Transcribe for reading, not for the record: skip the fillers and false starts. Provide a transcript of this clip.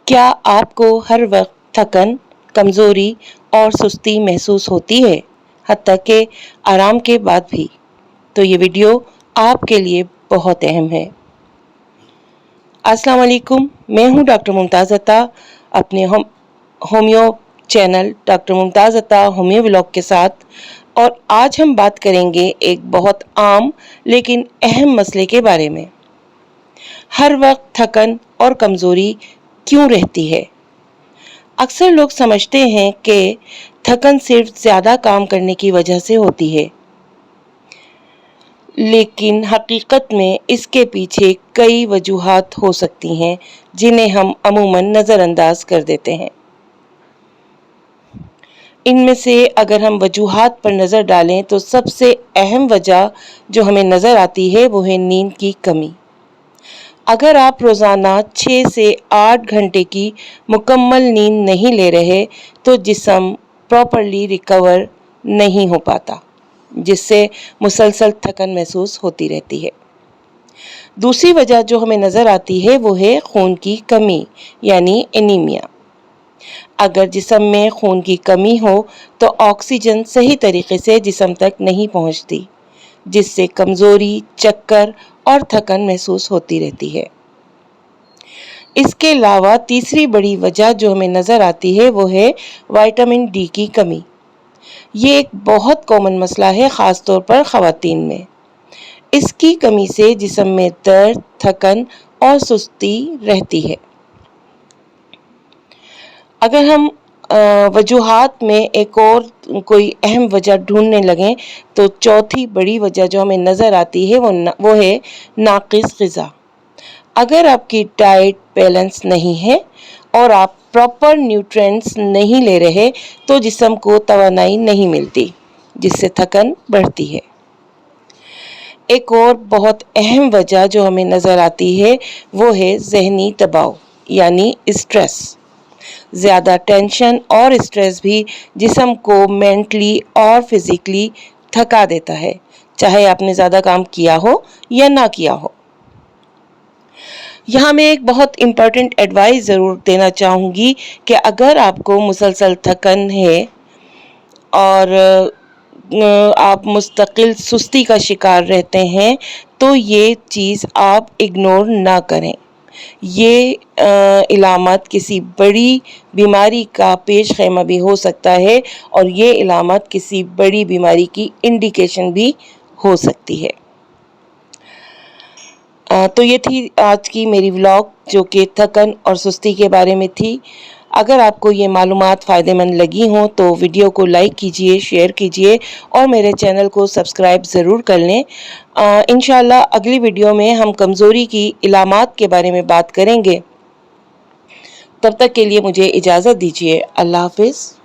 क्या आपको हर वक्त थकन, कमज़ोरी और सुस्ती महसूस होती है, हत्ता कि आराम के बाद भी? तो ये वीडियो आपके लिए बहुत अहम है। अस्सलाम वालेकुम, मैं हूँ डॉक्टर मुमताज़ अता अपने होमियो चैनल डॉक्टर मुमताज़ अता होमियो व्लॉग के साथ। और आज हम बात करेंगे एक बहुत आम लेकिन अहम मसले के बारे में। हर वक्त थकन और कमज़ोरी क्यों रहती है? अक्सर लोग समझते हैं कि थकन सिर्फ ज़्यादा काम करने की वजह से होती है, लेकिन हकीकत में इसके पीछे कई वजूहात हो सकती हैं जिन्हें हम अमूमन नज़रअंदाज कर देते हैं। इनमें से अगर हम वजूहात पर नज़र डालें तो सबसे अहम वजह जो हमें नज़र आती है वो है नींद की कमी। अगर आप रोज़ाना 6 से 8 घंटे की मुकम्मल नींद नहीं ले रहे तो जिस्म प्रॉपरली रिकवर नहीं हो पाता, जिससे मुसलसल थकन महसूस होती रहती है। दूसरी वजह जो हमें नज़र आती है वो है खून की कमी यानी एनीमिया। अगर जिस्म में खून की कमी हो तो ऑक्सीजन सही तरीके से जिस्म तक नहीं पहुंचती, जिससे कमज़ोरी, चक्कर और थकन महसूस होती रहती है। इसके अलावा तीसरी बड़ी वजह जो हमें नज़र आती है वो है विटामिन डी की कमी। ये एक बहुत कॉमन मसला है, ख़ास तौर पर ख़वातीन में। इसकी कमी से जिस्म में दर्द, थकन और सुस्ती रहती है। अगर हम वजूहात में एक और कोई अहम वजह ढूंढने लगें तो चौथी बड़ी वजह जो हमें नज़र आती है वो है नाक़िस ग़िज़ा। अगर आपकी डाइट बैलेंस नहीं है और आप प्रॉपर न्यूट्रिएंट्स नहीं ले रहे तो जिस्म को तवानाई नहीं मिलती, जिससे थकन बढ़ती है। एक और बहुत अहम वजह जो हमें नज़र आती है वो है ज़हनी दबाव यानी स्ट्रेस। ज़्यादा टेंशन और स्ट्रेस भी जिस्म को मेंटली और फिज़िकली थका देता है, चाहे आपने ज़्यादा काम किया हो या ना किया हो। यहाँ मैं एक बहुत इम्पॉर्टेंट एडवाइस ज़रूर देना चाहूँगी कि अगर आपको मुसलसल थकन है और आप मुस्तकिल सुस्ती का शिकार रहते हैं तो ये चीज़ आप इग्नोर ना करें। ये इलामत किसी बड़ी बीमारी का पेश ख़ैमा भी हो सकता है और ये इलामत किसी बड़ी बीमारी की इंडिकेशन भी हो सकती है। तो ये थी आज की मेरी व्लॉग जो कि थकन और सुस्ती के बारे में थी। अगर आपको ये मालूमात फ़ायदेमंद लगी हों तो वीडियो को लाइक कीजिए, शेयर कीजिए और मेरे चैनल को सब्सक्राइब ज़रूर कर लें। इंशाअल्लाह अगली वीडियो में हम कमज़ोरी की इलामात के बारे में बात करेंगे। तब तक के लिए मुझे इजाज़त दीजिए। अल्लाह हाफ़िज़।